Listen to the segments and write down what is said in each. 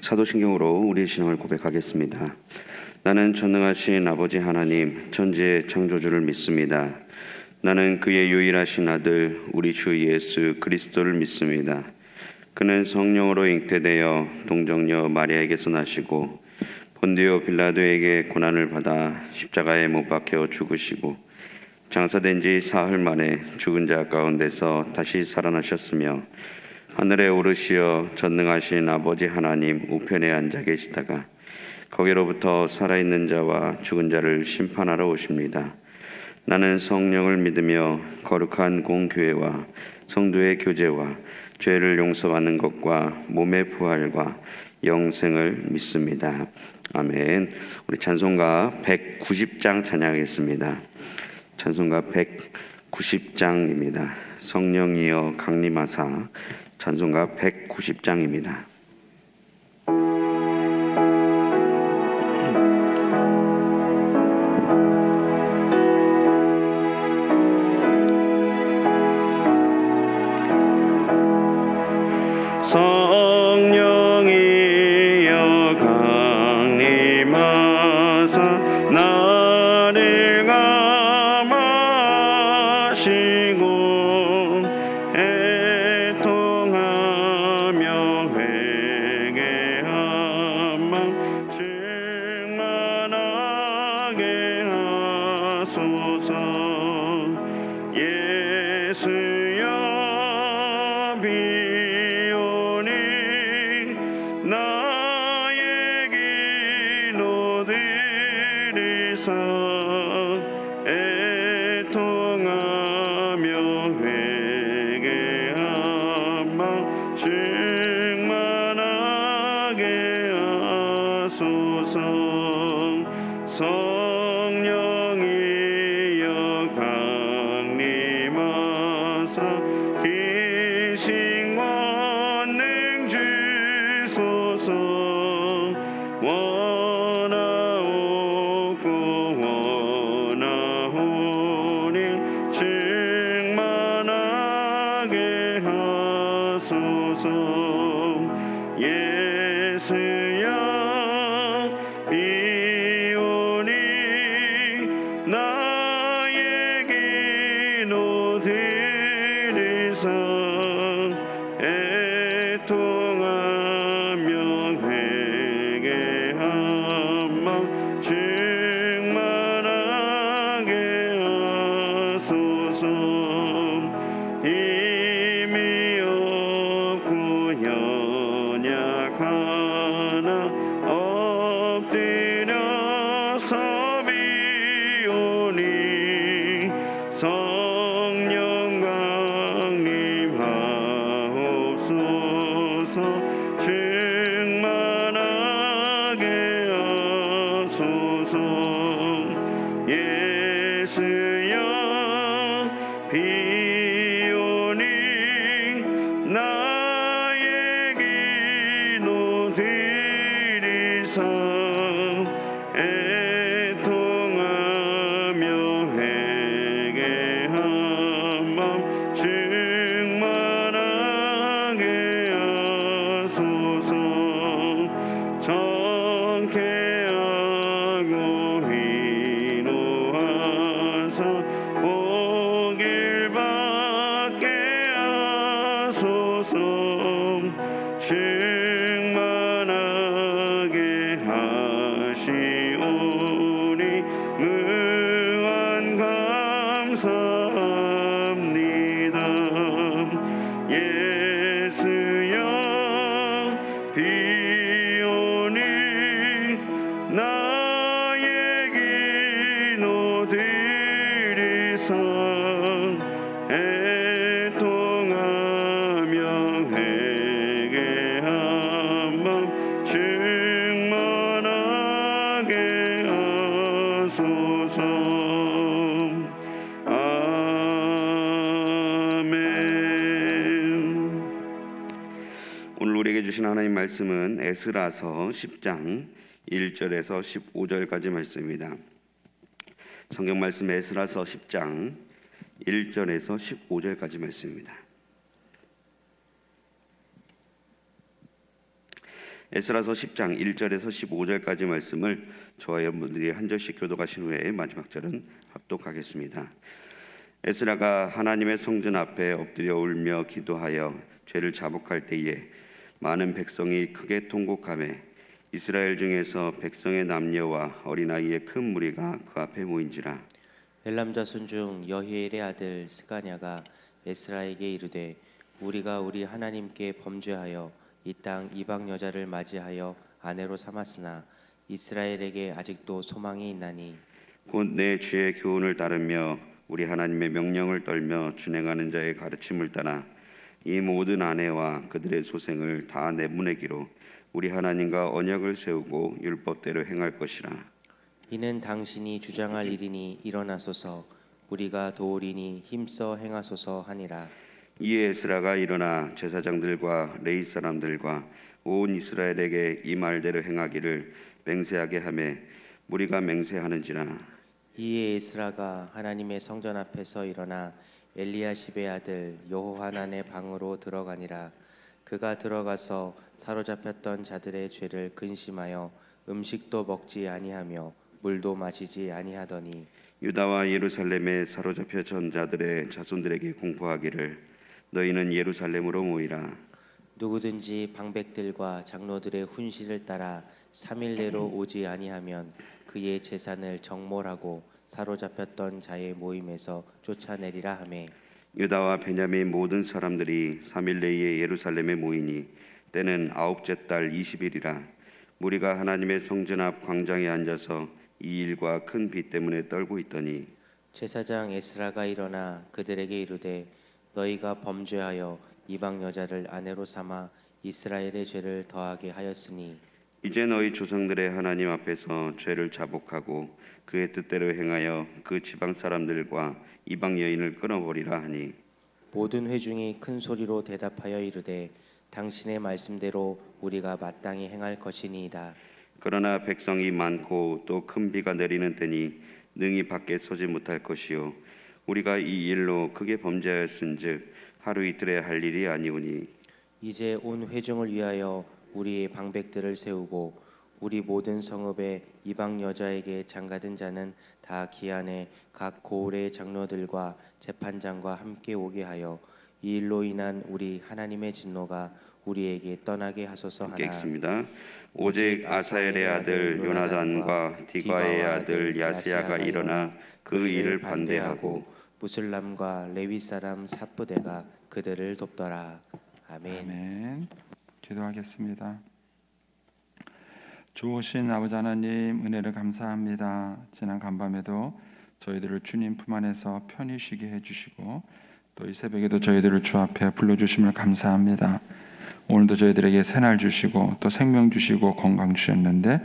사도신경으로 우리의 신앙을 고백하겠습니다. 나는 전능하신 아버지 하나님 천지의 창조주를 믿습니다. 나는 그의 유일하신 아들 우리 주 예수 그리스도를 믿습니다. 그는 성령으로 잉태되어 동정녀 마리아에게서 나시고 본디오 빌라도에게 고난을 받아 십자가에 못 박혀 죽으시고 장사된 지 사흘 만에 죽은 자 가운데서 다시 살아나셨으며 하늘에 오르시어 전능하신 아버지 하나님 우편에 앉아 계시다가 거기로부터 살아있는 자와 죽은 자를 심판하러 오십니다. 나는 성령을 믿으며 거룩한 공교회와 성도의 교제와 죄를 용서받는 것과 몸의 부활과 영생을 믿습니다. 아멘. 우리 찬송가 190장 찬양하겠습니다. 찬송가 190장입니다. 성령이여 강림하사 찬송가 190장입니다. 성령이여 강림하사 나를 감하시고 애통하며 회개한 마음 충만하게 하소서. 예수여 비오니 나의 길로 들이사 애통하며 회개한 마음 충만하게 하소서. 성령이여 강림하사 귀신 권능 주소서. 원하옵고 원하오니 충만하게 하소서. 예수여 비오니 나의 길로 들이사 애통하며 회개한 마음 충만하게 하소서. 힘이 없고 연약하나 엎드려서 비오니 성령 강림하옵소서. 충만하게 하소서. 예수여 비오니 나의 길로 들이사 애통하며 회개한 마음 충만하게 하소서. 정케하고 위로하사 복을 받게 하소서. 충만하게 하시오니 무한 감사합니다. 예수여 비오니 나의 길로 들이사 애통하며 회개한 마음 충만하게 하소서. 아멘. 오늘 우리에게 주신 하나님 말씀은 에스라서 10장 1절에서 15절까지 말씀입니다. 성경 말씀 에스라서 10장 1절에서 15절까지 말씀입니다. 에스라서 10장 1절에서 15절까지 말씀을 저와 여러분들이 한 절씩 교독하신 후에 마지막 절은 합독하겠습니다. 에스라가 하나님의 성전 앞에 엎드려 울며 기도하여 죄를 자복할 때에 많은 백성이 크게 통곡하매 이스라엘 중에서 백성의 남녀와 어린아이의 큰 무리가 그 앞에 모인지라. 엘람 자손 중 여히엘의 아들 스가냐가 에스라에게 이르되 우리가 우리 하나님께 범죄하여 이 땅 이방 여자를 맞이하여 아내로 삼았으나 이스라엘에게 아직도 소망이 있나니 곧 내 주의 교훈을 따르며 우리 하나님의 명령을 떨며 준행하는 자의 가르침을 따라 이 모든 아내와 그들의 소생을 다 내보내기로 우리 하나님과 언약을 세우고 율법대로 행할 것이라. 이는 당신이 주장할 일이니 일어나소서 우리가 도우리니 힘써 행하소서 하니라. 이에 에스라가 일어나 제사장들과 레위 사람들과 온 이스라엘에게 이 말대로 행하기를 맹세하게 하매 무리가 맹세하는지라. 이에 에스라가 하나님의 성전 앞에서 일어나 엘리야십의 아들 여호하난의 방으로 들어가니라. 그가 들어가서 사로잡혔던 자들의 죄를 근심하여 음식도 먹지 아니하며 물도 마시지 아니하더니 유다와 예루살렘에 사로잡혀 전 자들의 자손들에게 공포하기를 너희는 예루살렘으로 모이라. 누구든지 방백들과 장로들의 훈시를 따라 3일 내로 오지 아니하면 그의 재산을 정몰하고 사로잡혔던 자의 모임에서 쫓아내리라 하매 유다와 베냐민 모든 사람들이 3일 내에 예루살렘에 모이니 때는 아홉째 달 20일이라. 무리가 하나님의 성전 앞 광장에 앉아서 이 일과 큰 비 때문에 떨고 있더니 제사장 에스라가 일어나 그들에게 이르되 너희가 범죄하여 이방 여자를 아내로 삼아 이스라엘의 죄를 더하게 하였으니 이제 너희 조상들의 하나님 앞에서 죄를 자복하고 그의 뜻대로 행하여 그 지방 사람들과 이방 여인을 끊어버리라 하니 모든 회중이 큰 소리로 대답하여 이르되 당신의 말씀대로 우리가 마땅히 행할 것이니이다. 그러나 백성이 많고 또 큰 비가 내리는 때니 능히 밖에 서지 못할 것이요 우리가 이 일로 크게 범죄하였은즉 하루 이틀에 할 일이 아니오니 이제 온 회중을 위하여 우리의 방백들을 세우고 우리 모든 성읍의 이방 여자에게 장가든 자는 다 기한에 각 고을의 장로들과 재판장과 함께 오게 하여 이 일로 인한 우리 하나님의 진노가 우리에게 떠나게 하소서 하나. 읽겠습니다. 오직 아사엘의 아들 요나단과 디과의 아들 야스야가 일어나 그 일을 반대하고 무슬람과 레위 사람 삽부대가 그들을 돕더라. 아멘. 아멘. 기도하겠습니다. 좋으신 아버지 하나님 은혜를 감사합니다. 지난 간밤에도 저희들을 주님 품 안에서 편히 쉬게 해주시고 또 이 새벽에도 저희들을 주 앞에 불러주심을 감사합니다. 오늘도 저희들에게 새날 주시고 또 생명 주시고 건강 주셨는데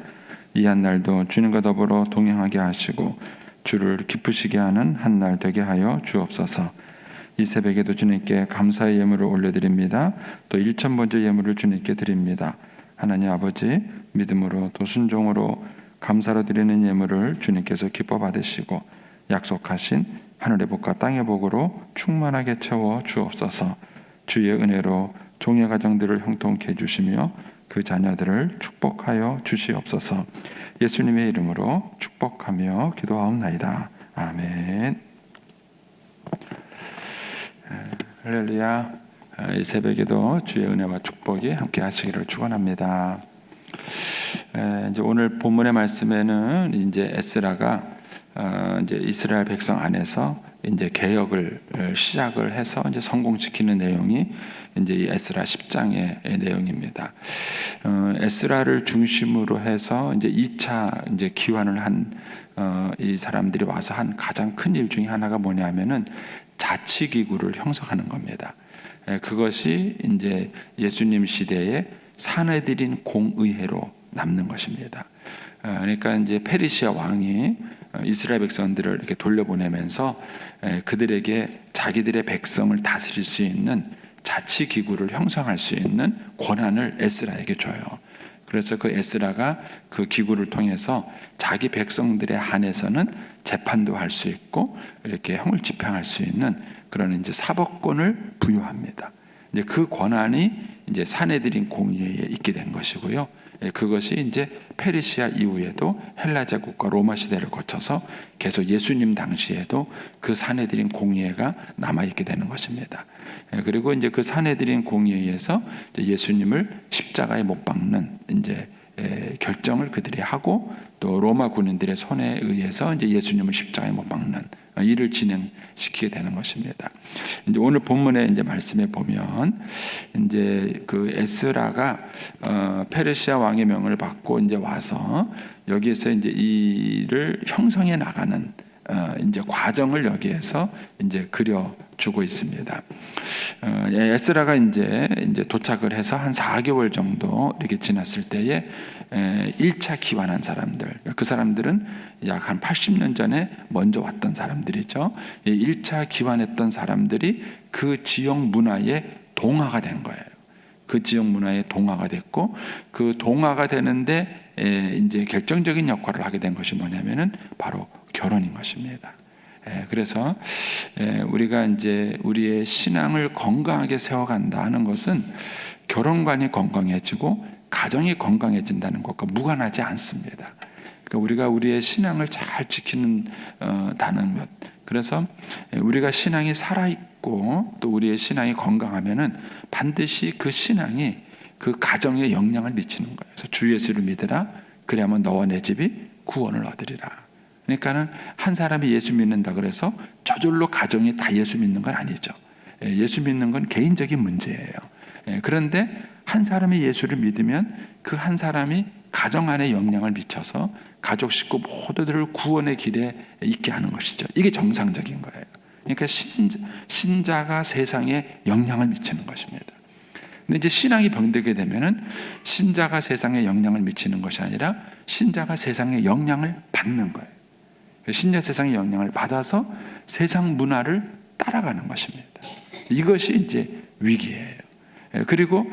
이 한 날도 주님과 더불어 동행하게 하시고 주를 기쁘시게 하는 한 날 되게 하여 주옵소서. 이 새벽에도 주님께 감사의 예물을 올려드립니다. 또 1,000번째 예물을 주님께 드립니다. 하나님 아버지 믿음으로 또 순종으로 감사로 드리는 예물을 주님께서 기뻐 받으시고 약속하신 하늘의 복과 땅의 복으로 충만하게 채워 주옵소서. 주의 은혜로 종의 가정들을 형통케 해주시며 그 자녀들을 축복하여 주시옵소서. 예수님의 이름으로 축복하며 기도하옵나이다. 아멘. 할렐루야. 이 새벽에도 주의 은혜와 축복이 함께 하시기를 축원합니다. 이제 오늘 본문의 말씀에는 이제 에스라가 이제 이스라엘 백성 안에서 이제 개혁을 시작을 해서 이제 성공시키는 내용이 이제 이 에스라 10장의 내용입니다. 에스라를 중심으로 해서 이제 2차 이제 기환을 한 이 사람들이 와서 한 가장 큰 일 중에 하나가 뭐냐면은 자치기구를 형성하는 겁니다. 그것이 이제 예수님 시대에 사내들인 공의회로 남는 것입니다. 그러니까 이제 페르시아 왕이 이스라엘 백성들을 이렇게 돌려보내면서 그들에게 자기들의 백성을 다스릴 수 있는 자치기구를 형성할 수 있는 권한을 에스라에게 줘요. 그래서 그 에스라가 그 기구를 통해서 자기 백성들에 한해서는 재판도 할 수 있고 이렇게 형을 집행할 수 있는 그런 이제 사법권을 부여합니다. 이제 그 권한이 이제 산헤드린 공의회에 있게 된 것이고요. 그것이 이제 페르시아 이후에도 헬라 제국과 로마 시대를 거쳐서 계속 예수님 당시에도 그 산헤드린 공의회가 남아 있게 되는 것입니다. 그리고 이제 그 산헤드린 공의회에서 예수님을 십자가에 못 박는 이제 결정을 그들이 하고, 또 로마 군인들의 손에 의해서 이제 예수님을 십자가에 못 박는 일을 진행시키게 되는 것입니다. 이제 오늘 본문의 이제 말씀에 보면 이제 그 에스라가 페르시아 왕의 명을 받고 이제 와서 여기에서 이제 이를 형성해 나가는 이제 과정을 여기에서 이제 그려주고 있습니다. 에스라가 이제 도착을 해서 한 4개월 정도 이렇게 지났을 때에 1차 기환한 사람들, 그 사람들은 약 한 80년 전에 먼저 왔던 사람들이죠. 1차 기환했던 사람들이 그 지역 문화에 동화가 된 거예요. 그 지역 문화에 동화가 됐고, 그 동화가 되는데 이제 결정적인 역할을 하게 된 것이 뭐냐면은 바로 결혼인 것입니다. 그래서 우리가 이제 우리의 신앙을 건강하게 세워간다 하는 것은 결혼관이 건강해지고 가정이 건강해진다는 것과 무관하지 않습니다. 그러니까 우리가 우리의 신앙을 잘 지키는 다는 것. 그래서 우리가 신앙이 살아있고 또 우리의 신앙이 건강하면은 반드시 그 신앙이 그 가정에 영향을 미치는 거예요. 그래서 주 예수를 믿으라. 그래야만 너와 내 집이 구원을 얻으리라. 그러니까는 한 사람이 예수 믿는다 그래서 저절로 가정이 다 예수 믿는 건 아니죠. 예수 믿는 건 개인적인 문제예요. 그런데 한 사람이 예수를 믿으면 그 한 사람이 가정 안에 영향을 미쳐서 가족 식구 모두들을 구원의 길에 있게 하는 것이죠. 이게 정상적인 거예요. 그러니까 신자가 세상에 영향을 미치는 것입니다. 근데 이제 신앙이 병들게 되면은 신자가 세상에 영향을 미치는 것이 아니라 신자가 세상에 영향을 받는 거예요. 신자 세상의 영향을 받아서 세상 문화를 따라가는 것입니다. 이것이 이제 위기예요. 그리고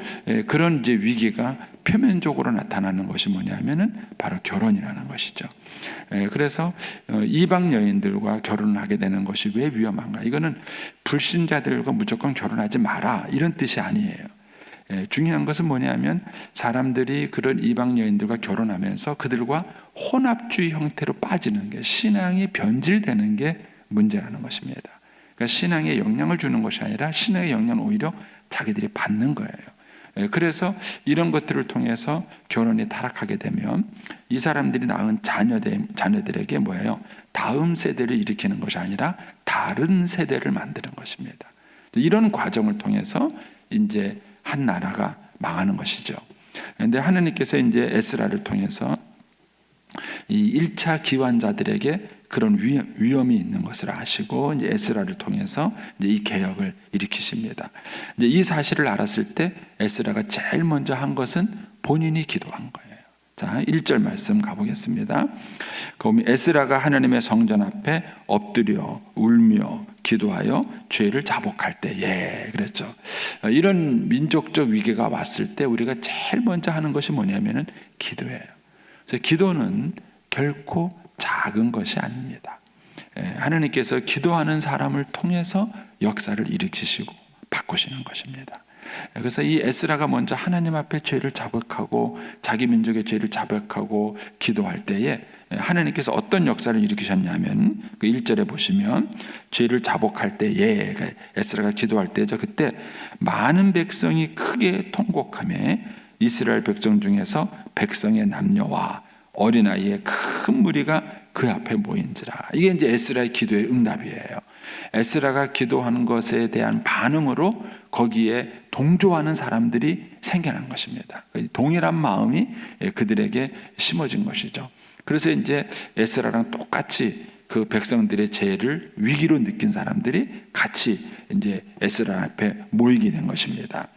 그런 이제 위기가 표면적으로 나타나는 것이 뭐냐면은 바로 결혼이라는 것이죠. 그래서 이방 여인들과 결혼을 하게 되는 것이 왜 위험한가? 이거는 불신자들과 무조건 결혼하지 마라 이런 뜻이 아니에요. 중요한 것은 뭐냐면 사람들이 그런 이방 여인들과 결혼하면서 그들과 혼합주의 형태로 빠지는 게, 신앙이 변질되는 게 문제라는 것입니다. 그러니까 신앙에 영향을 주는 것이 아니라 신앙의 영향을 오히려 자기들이 받는 거예요. 그래서 이런 것들을 통해서 결혼이 타락하게 되면 이 사람들이 낳은 자녀들에게 뭐예요? 다음 세대를 일으키는 것이 아니라 다른 세대를 만드는 것입니다. 이런 과정을 통해서 이제 한 나라가 망하는 것이죠. 그런데 하나님께서 이제 에스라를 통해서 이 1차 기환자들에게 그런 위험이 있는 것을 아시고 이제 에스라를 통해서 이제 이 개혁을 일으키십니다. 이제 이 사실을 알았을 때 에스라가 제일 먼저 한 것은 본인이 기도한 거예요. 자, 1절 말씀 가보겠습니다. 그럼 에스라가 하나님의 성전 앞에 엎드려 울며 기도하여 죄를 자복할 때에 그랬죠. 이런 민족적 위기가 왔을 때 우리가 제일 먼저 하는 것이 뭐냐면은 기도예요. 그래서 기도는 결코 작은 것이 아닙니다. 하나님께서 기도하는 사람을 통해서 역사를 일으키시고 바꾸시는 것입니다. 그래서 이 에스라가 먼저 하나님 앞에 죄를 자백하고 자기 민족의 죄를 자백하고 기도할 때에 하나님께서 어떤 역사를 일으키셨냐면 그 1절에 보시면 죄를 자복할 때에 에스라가 기도할 때죠. 그때 많은 백성이 크게 통곡하며 이스라엘 백성 중에서 백성의 남녀와 어린아이의 큰 무리가 그 앞에 모인지라. 이게 이제 에스라의 기도의 응답이에요. 에스라가 기도하는 것에 대한 반응으로 거기에 동조하는 사람들이 생겨난 것입니다. 동일한 마음이 그들에게 심어진 것이죠. 그래서 이제 에스라랑 똑같이 그 백성들의 죄를 위기로 느낀 사람들이 같이 이제 에스라 앞에 모이게 된 것입니다.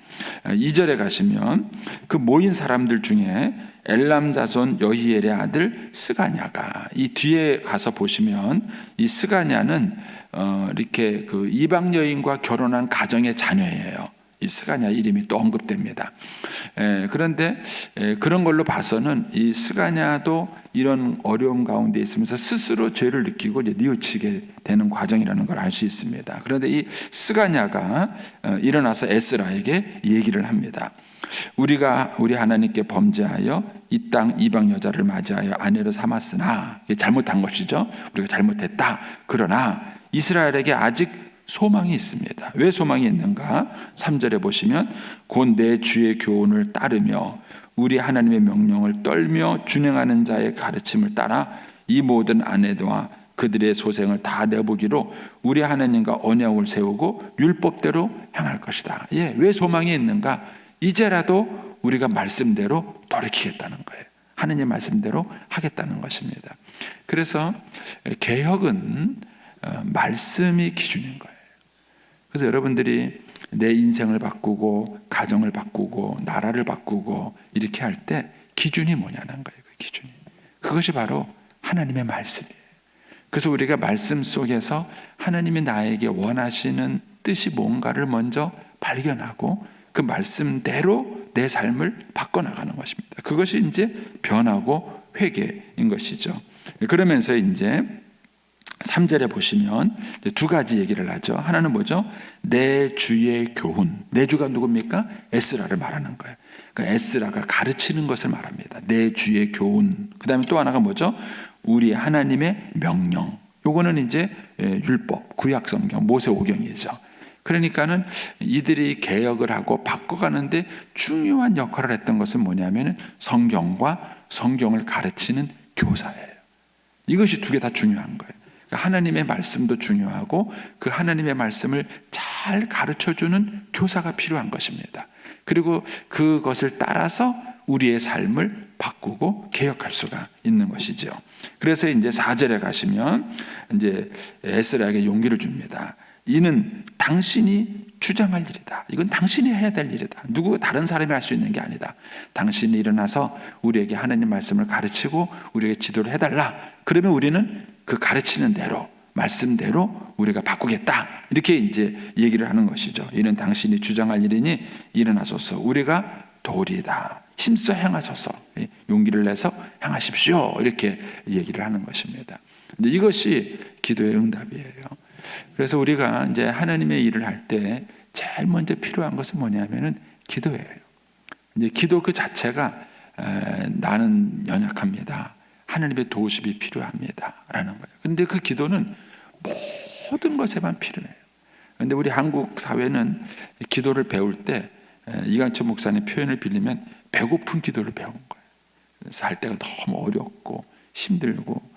2절에 가시면 그 모인 사람들 중에 엘람 자손 여히엘의 아들 스가냐가, 이 뒤에 가서 보시면 이 스가냐는 이렇게 그 이방 여인과 결혼한 가정의 자녀예요. 이 스가랴 이름이 또 언급됩니다. 그런데 그런 걸로 봐서는 이 스가랴도 이런 어려움 가운데 있으면서 스스로 죄를 느끼고 이제 뉘우치게 되는 과정이라는 걸 알 수 있습니다. 그런데 이 스가랴가 일어나서 에스라에게 얘기를 합니다. 우리가 우리 하나님께 범죄하여 이 땅 이방 여자를 맞이하여 아내로 삼았으나, 이게 잘못한 것이죠. 우리가 잘못했다. 그러나 이스라엘에게 아직 소망이 있습니다. 왜 소망이 있는가? 3절에 보시면 곧 내 주의 교훈을 따르며 우리 하나님의 명령을 떨며 준행하는 자의 가르침을 따라 이 모든 아내와 그들의 소생을 다 내보기로 우리 하나님과 언약을 세우고 율법대로 행할 것이다. 왜 소망이 있는가? 이제라도 우리가 말씀대로 돌이키겠다는 거예요. 하느님 말씀대로 하겠다는 것입니다. 그래서 개혁은 말씀이 기준인 거예요. 그래서 여러분들이 내 인생을 바꾸고 가정을 바꾸고 나라를 바꾸고 이렇게 할 때 기준이 뭐냐는 거예요. 그 기준이. 그것이 바로 하나님의 말씀이에요. 그래서 우리가 말씀 속에서 하나님이 나에게 원하시는 뜻이 뭔가를 먼저 발견하고 그 말씀대로 내 삶을 바꿔나가는 것입니다. 그것이 이제 변하고 회개인 것이죠. 그러면서 이제 3절에 보시면 두 가지 얘기를 하죠. 하나는 뭐죠? 내 주의 교훈. 내 주가 누굽니까? 에스라를 말하는 거예요. 그러니까 에스라가 가르치는 것을 말합니다. 내 주의 교훈. 그 다음에 또 하나가 뭐죠? 우리 하나님의 명령. 요거는 이제 율법, 구약성경, 모세오경이죠. 그러니까는 이들이 개혁을 하고 바꿔가는데 중요한 역할을 했던 것은 뭐냐면 성경과 성경을 가르치는 교사예요. 이것이 두 개 다 중요한 거예요. 하나님의 말씀도 중요하고 그 하나님의 말씀을 잘 가르쳐주는 교사가 필요한 것입니다. 그리고 그것을 따라서 우리의 삶을 바꾸고 개혁할 수가 있는 것이죠. 그래서 이제 4절에 가시면 이제 에스라에게 용기를 줍니다. 이는 당신이 주장할 일이다. 이건 당신이 해야 될 일이다. 누구 다른 사람이 할 수 있는 게 아니다. 당신이 일어나서 우리에게 하나님 말씀을 가르치고 우리에게 지도를 해달라. 그러면 우리는 그 가르치는 대로 말씀대로 우리가 바꾸겠다. 이렇게 이제 얘기를 하는 것이죠. 이는 당신이 주장할 일이니 일어나소서 우리가 도리이다. 힘써 행하소서. 용기를 내서 행하십시오. 이렇게 얘기를 하는 것입니다. 이것이 기도의 응답이에요. 그래서 우리가 이제 하나님의 일을 할 때 제일 먼저 필요한 것은 뭐냐면은 기도예요. 이제 기도 그 자체가 나는 연약합니다. 하나님의 도우심이 필요합니다. 라는 거예요. 그런데 그 기도는 모든 것에만 필요해요. 그런데 우리 한국 사회는 기도를 배울 때 이강철 목사님 표현을 빌리면 배고픈 기도를 배운 거예요. 살 때가 너무 어렵고 힘들고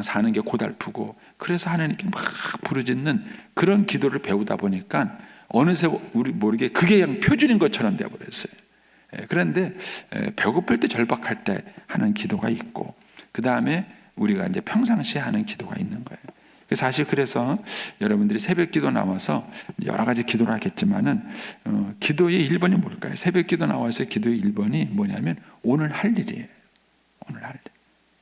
사는 게 고달프고 그래서 하나님께 막 부르짖는 그런 기도를 배우다 보니까 어느새 우리 모르게 그게 그냥 표준인 것처럼 되어버렸어요. 그런데 배고플 때 절박할 때 하는 기도가 있고 그 다음에 우리가 이제 평상시에 하는 기도가 있는 거예요. 사실 그래서 여러분들이 새벽 기도 나와서 여러 가지 기도를 하겠지만은 기도의 1번이 뭘까요? 새벽 기도 나와서 기도의 1번이 뭐냐면 오늘 할 일이에요. 오늘 할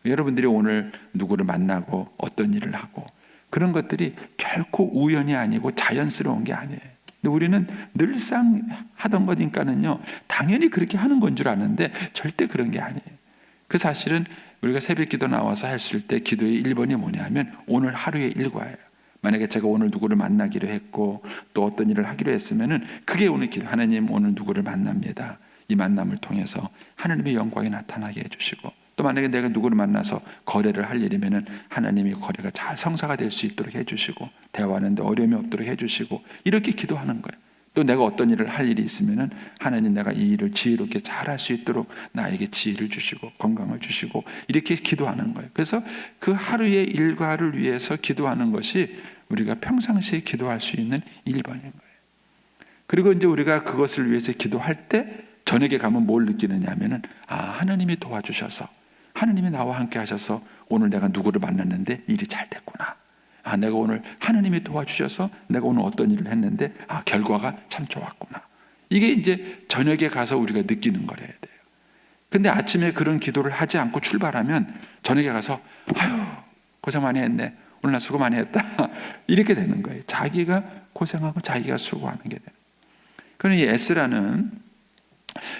일. 여러분들이 오늘 누구를 만나고 어떤 일을 하고 그런 것들이 결코 우연이 아니고 자연스러운 게 아니에요. 근데 우리는 늘상 하던 거니까는요 당연히 그렇게 하는 건 줄 아는데 절대 그런 게 아니에요. 그 사실은 우리가 새벽 기도 나와서 했을 때 기도의 1번이 뭐냐면 오늘 하루의 일과예요. 만약에 제가 오늘 누구를 만나기로 했고 또 어떤 일을 하기로 했으면은 그게 오늘 기도. 하나님 오늘 누구를 만납니다. 이 만남을 통해서 하나님의 영광이 나타나게 해주시고 또 만약에 내가 누구를 만나서 거래를 할 일이면은 하나님이 거래가 잘 성사가 될 수 있도록 해주시고 대화하는데 어려움이 없도록 해주시고 이렇게 기도하는 거예요. 또 내가 어떤 일을 할 일이 있으면은 하나님 내가 이 일을 지혜롭게 잘 할 수 있도록 나에게 지혜를 주시고 건강을 주시고 이렇게 기도하는 거예요. 그래서 그 하루의 일과를 위해서 기도하는 것이 우리가 평상시에 기도할 수 있는 1번인 거예요. 그리고 이제 우리가 그것을 위해서 기도할 때 저녁에 가면 뭘 느끼느냐 하면은 하나님이 도와주셔서 하나님이 나와 함께 하셔서 오늘 내가 누구를 만났는데 일이 잘 됐구나. 내가 오늘 하나님이 도와주셔서 내가 오늘 어떤 일을 했는데 결과가 참 좋았구나. 이게 이제 저녁에 가서 우리가 느끼는 거래야 돼요. 근데 아침에 그런 기도를 하지 않고 출발하면 저녁에 가서 아유 고생 많이 했네. 오늘 나 수고 많이 했다. 이렇게 되는 거예요. 자기가 고생하고 자기가 수고하는 게 돼요. 그러니 에스라는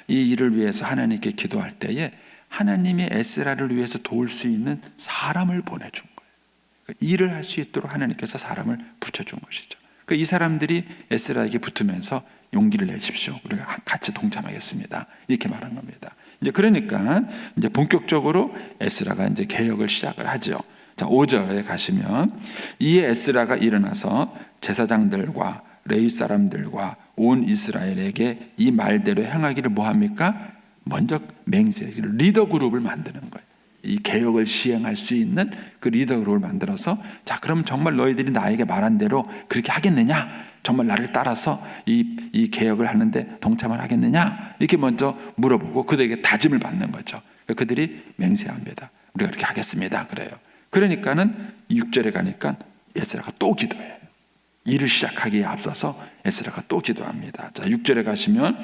이 일을 위해서 하나님께 기도할 때에 하나님이 에스라를 위해서 도울 수 있는 사람을 보내준 거예요. 일을 할 수 있도록 하나님께서 사람을 붙여준 것이죠. 이 사람들이 에스라에게 붙으면서 용기를 내십시오. 우리가 같이 동참하겠습니다. 이렇게 말한 겁니다. 이제 그러니까 이제 본격적으로 에스라가 이제 개혁을 시작을 하죠. 자, 5절에 가시면 이에 에스라가 일어나서 제사장들과 레위 사람들과 온 이스라엘에게 이 말대로 행하기를 뭐 합니까? 먼저 맹세하기를 리더 그룹을 만드는 거예요. 이 개혁을 시행할 수 있는 그 리더 그룹을 만들어서 자, 그럼 정말 너희들이 나에게 말한 대로 그렇게 하겠느냐? 정말 나를 따라서 이 개혁을 하는데 동참을 하겠느냐? 이렇게 먼저 물어보고 그들에게 다짐을 받는 거죠. 그들이 맹세합니다. 우리가 그렇게 하겠습니다. 그래요. 그러니까는 6절에 가니까 에스라가 또 기도해요. 일을 시작하기에 앞서서 에스라가 또 기도합니다. 자, 6절에 가시면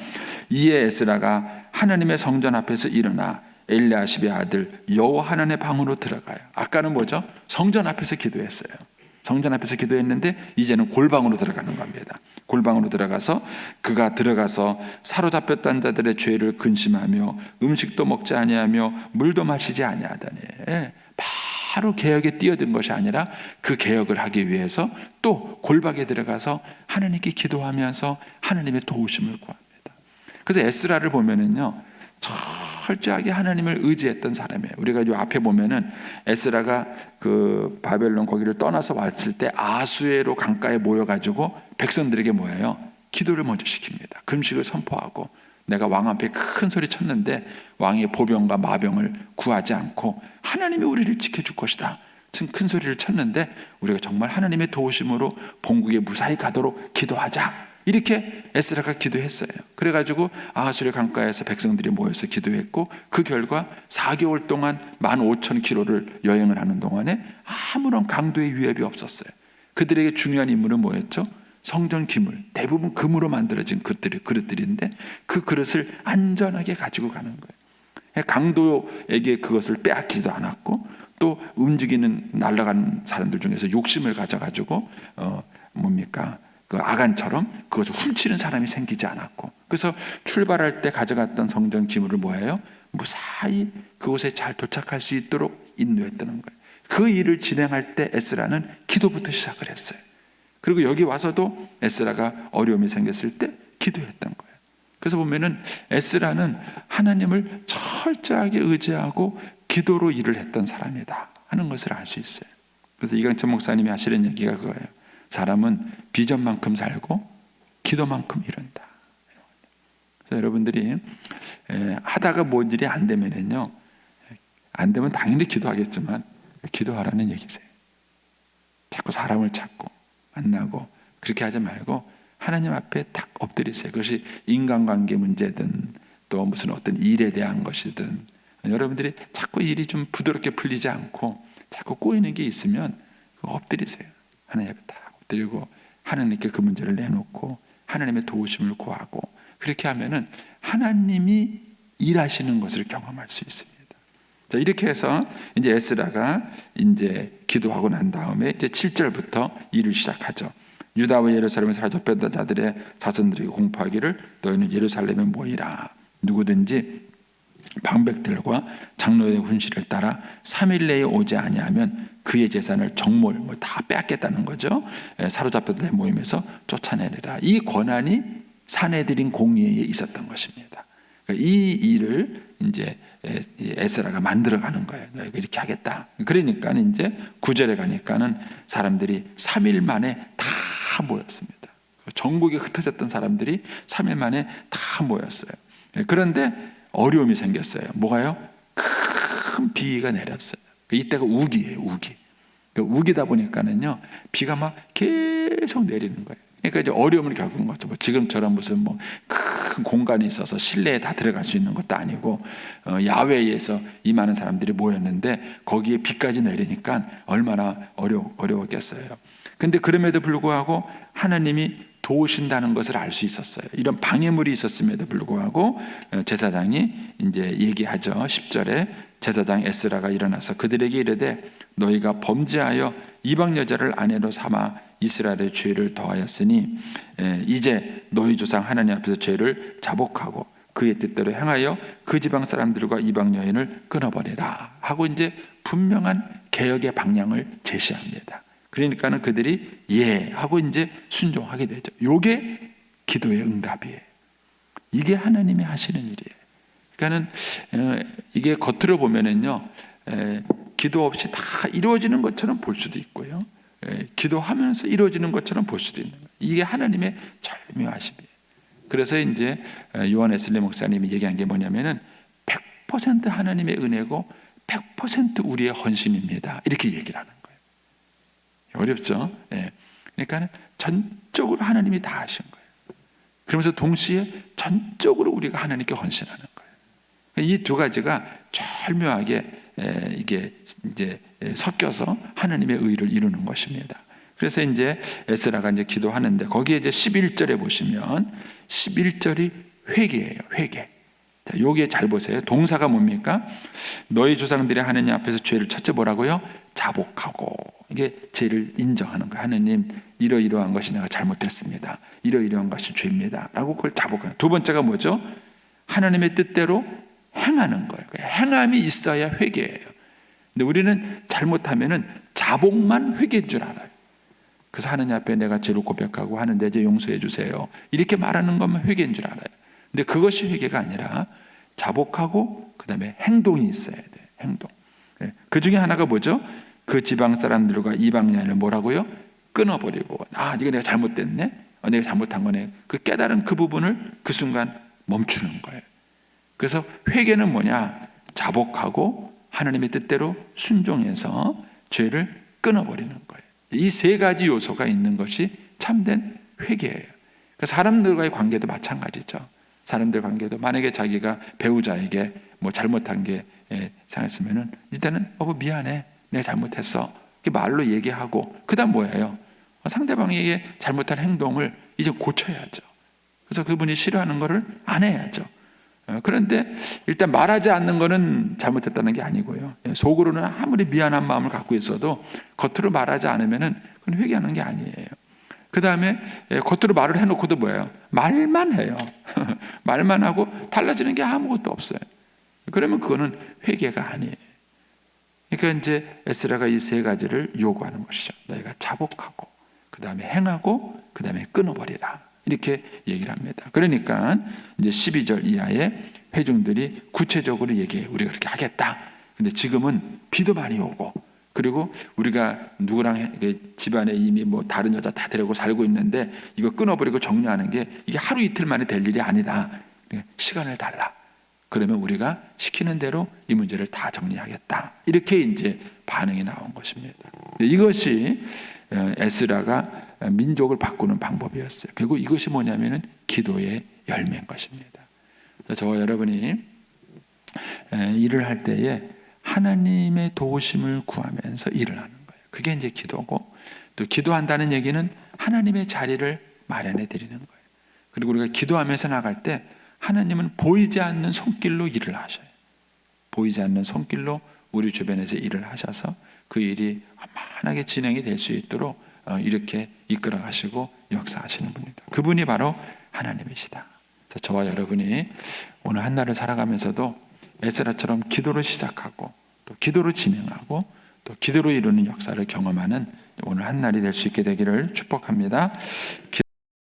이에 에스라가 하나님의 성전 앞에서 일어나 엘리야십의 아들 여호와 하나님의 방으로 들어가요. 아까는 뭐죠? 성전 앞에서 기도했어요. 성전 앞에서 기도했는데 이제는 골방으로 들어가는 겁니다. 골방으로 들어가서 그가 들어가서 사로잡혔던 자들의 죄를 근심하며 음식도 먹지 아니하며 물도 마시지 아니하더니 바로 개혁에 뛰어든 것이 아니라 그 개혁을 하기 위해서 또 골방에 들어가서 하나님께 기도하면서 하나님의 도우심을 구합니다. 그래서 에스라를 보면은요, 철저하게 하나님을 의지했던 사람이에요. 우리가 이 앞에 보면은 에스라가 그 바벨론 거기를 떠나서 왔을 때 아수에로 강가에 모여가지고 백성들에게 뭐예요? 기도를 먼저 시킵니다. 금식을 선포하고 내가 왕 앞에 큰 소리 쳤는데 왕의 보병과 마병을 구하지 않고 하나님이 우리를 지켜줄 것이다. 지금 큰 소리를 쳤는데 우리가 정말 하나님의 도우심으로 본국에 무사히 가도록 기도하자. 이렇게 에스라가 기도했어요. 그래가지고 아하수르 강가에서 백성들이 모여서 기도했고 그 결과 4개월 동안 15,000km를 여행을 하는 동안에 아무런 강도의 위협이 없었어요. 그들에게 중요한 인물은 뭐였죠? 성전 기물, 대부분 금으로 만들어진 그릇들인데 그 그릇을 안전하게 가지고 가는 거예요. 강도에게 그것을 빼앗기지도 않았고 또 움직이는 날아가는 사람들 중에서 욕심을 가져가지고 그 아간처럼 그것을 훔치는 사람이 생기지 않았고 그래서 출발할 때 가져갔던 성전 기물을 뭐예요? 무사히 그곳에 잘 도착할 수 있도록 인도했다는 거예요. 그 일을 진행할 때 에스라는 기도부터 시작을 했어요. 그리고 여기 와서도 에스라가 어려움이 생겼을 때 기도했던 거예요. 그래서 보면은 에스라는 하나님을 철저하게 의지하고 기도로 일을 했던 사람이다 하는 것을 알 수 있어요. 그래서 이강철 목사님이 하시는 얘기가 그거예요. 사람은 비전만큼 살고 기도만큼 이룬다. 그래서 여러분들이 하다가 뭔 일이 안 되면은요, 안 되면 당연히 기도하겠지만 기도하라는 얘기세요. 자꾸 사람을 찾고 만나고 그렇게 하지 말고 하나님 앞에 딱 엎드리세요. 그것이 인간관계 문제든 또 무슨 어떤 일에 대한 것이든 여러분들이 자꾸 일이 좀 부드럽게 풀리지 않고 자꾸 꼬이는 게 있으면 엎드리세요. 하나님 앞에 딱 엎드리고 하나님께 그 문제를 내놓고 하나님의 도우심을 구하고 그렇게 하면은 하나님이 일하시는 것을 경험할 수 있습니다. 자, 이렇게 해서 이제 에스라가 이제 기도하고 난 다음에 이제 7절부터 일을 시작하죠. 유다와 예루살렘에 사로잡혔던 자들의 자손들에게 공포하기를 너희는 예루살렘에 모이라. 누구든지 방백들과 장로의 훈시를 따라 3일 내에 오지 아니하면 그의 재산을 정몰 다 빼앗겠다는 거죠. 사로잡혔던 데 모임에서 쫓아내리라. 이 권한이 사내들인 공의에 있었던 것입니다. 이 일을 이제 에스라가 만들어가는 거예요. 너희가 이렇게 하겠다. 그러니까 이제 9절에 가니까는 사람들이 3일 만에 다 모였습니다. 전국에 흩어졌던 사람들이 3일 만에 다 모였어요. 그런데 어려움이 생겼어요. 뭐가요? 큰 비가 내렸어요. 이때가 우기예요, 우기. 우기다 보니까는요, 비가 막 계속 내리는 거예요. 그러니까 이제 어려움을 겪은 거죠. 지금처럼 무슨 큰 공간이 있어서 실내에 다 들어갈 수 있는 것도 아니고, 야외에서 이 많은 사람들이 모였는데, 거기에 비까지 내리니까 얼마나 어려웠겠어요. 근데 그럼에도 불구하고 하나님이 도우신다는 것을 알 수 있었어요. 이런 방해물이 있었음에도 불구하고 제사장이 이제 얘기하죠. 10절에 제사장 에스라가 일어나서 그들에게 이르되 너희가 범죄하여 이방 여자를 아내로 삼아 이스라엘의 죄를 더하였으니 이제 너희 조상 하나님 앞에서 죄를 자복하고 그의 뜻대로 행하여 그 지방 사람들과 이방 여인을 끊어버리라 하고 이제 분명한 개혁의 방향을 제시합니다. 그러니까는 그들이 예 하고 이제 순종하게 되죠. 이게 기도의 응답이에요. 이게 하나님이 하시는 일이에요. 그러니까는 이게 겉으로 보면은요, 기도 없이 다 이루어지는 것처럼 볼 수도 있고요, 기도하면서 이루어지는 것처럼 볼 수도 있는 거예요. 이게 하나님의 절묘하심이에요. 그래서 이제 요한 웨슬리 목사님이 얘기한 게 뭐냐면은 100% 하나님의 은혜고 100% 우리의 헌신입니다. 이렇게 얘기를 하는 거예요. 어렵죠? 그러니까 전적으로 하나님이 다 하신 거예요. 그러면서 동시에 전적으로 우리가 하나님께 헌신하는 거예요. 이 두 가지가 절묘하게 이게 이제 섞여서 하나님의 의를 이루는 것입니다. 그래서 이제 에스라가 이제 기도하는데 거기에 이제 11절에 보시면 11절이 회개예요. 회개. 자, 여기에 잘 보세요. 동사가 뭡니까? 너희 조상들의 하나님 앞에서 죄를 첫째 뭐라고요? 자복하고. 이게 죄를 인정하는 거예요. 하나님, 이러이러한 것이 내가 잘못했습니다. 이러이러한 것이 죄입니다. 라고 그걸 자복하는. 두 번째가 뭐죠? 하나님의 뜻대로 행하는 거예요. 행함이 있어야 회개예요. 근데 우리는 잘못하면은 자복만 회개인 줄 알아요. 그래서 하나님 앞에 내가 죄를 고백하고 하는 내 죄 용서해 주세요. 이렇게 말하는 것만 회개인 줄 알아요. 근데 그것이 회개가 아니라 자복하고 그다음에 행동이 있어야 돼요. 행동. 그 중에 하나가 뭐죠? 그 지방 사람들과 이방 여인을 뭐라고요? 끊어버리고, 아, 이거 내가 잘못됐네? 내가 잘못한 거네. 그 깨달은 그 부분을 그 순간 멈추는 거예요. 그래서 회개는 뭐냐? 자복하고 하나님의 뜻대로 순종해서 죄를 끊어버리는 거예요. 이 세 가지 요소가 있는 것이 참된 회개예요. 사람들과의 관계도 마찬가지죠. 사람들 관계도 만약에 자기가 배우자에게 뭐 잘못한 게 생겼으면은 일단은 미안해, 내가 잘못했어. 이렇게 말로 얘기하고 그다음 뭐예요? 상대방에게 잘못한 행동을 이제 고쳐야죠. 그래서 그분이 싫어하는 거를 안 해야죠. 그런데 일단 말하지 않는 거는 잘못했다는 게 아니고요. 속으로는 아무리 미안한 마음을 갖고 있어도 겉으로 말하지 않으면은 그건 회개하는 게 아니에요. 그 다음에 겉으로 말을 해놓고도 뭐예요? 말만 해요. 말만 하고 달라지는 게 아무것도 없어요. 그러면 그거는 회개가 아니에요. 그러니까 이제 에스라가 이 세 가지를 요구하는 것이죠. 너희가 자복하고, 그 다음에 행하고, 그 다음에 끊어버리라. 이렇게 얘기를 합니다. 그러니까 이제 12절 이하의 회중들이 구체적으로 얘기해요. 우리가 그렇게 하겠다. 근데 지금은 비도 많이 오고, 그리고 우리가 누구랑 집안에 이미 뭐 다른 여자 다 데리고 살고 있는데 이거 끊어버리고 정리하는 게 이게 하루 이틀 만에 될 일이 아니다. 시간을 달라. 그러면 우리가 시키는 대로 이 문제를 다 정리하겠다. 이렇게 이제 반응이 나온 것입니다. 이것이 에스라가 민족을 바꾸는 방법이었어요. 결국 이것이 뭐냐면은 기도의 열매인 것입니다. 저와 여러분이 일을 할 때에 하나님의 도우심을 구하면서 일을 하는 거예요. 그게 이제 기도고, 또 기도한다는 얘기는 하나님의 자리를 마련해 드리는 거예요. 그리고 우리가 기도하면서 나갈 때 하나님은 보이지 않는 손길로 일을 하셔요. 보이지 않는 손길로 우리 주변에서 일을 하셔서 그 일이 완만하게 진행이 될 수 있도록 이렇게 이끌어 가시고 역사하시는 분입니다. 그분이 바로 하나님이시다. 저와 여러분이 오늘 한 날을 살아가면서도 에스라처럼 기도로 시작하고 또 기도로 진행하고 또 기도로 이루는 역사를 경험하는 오늘 한 날이 될 수 있게 되기를 축복합니다.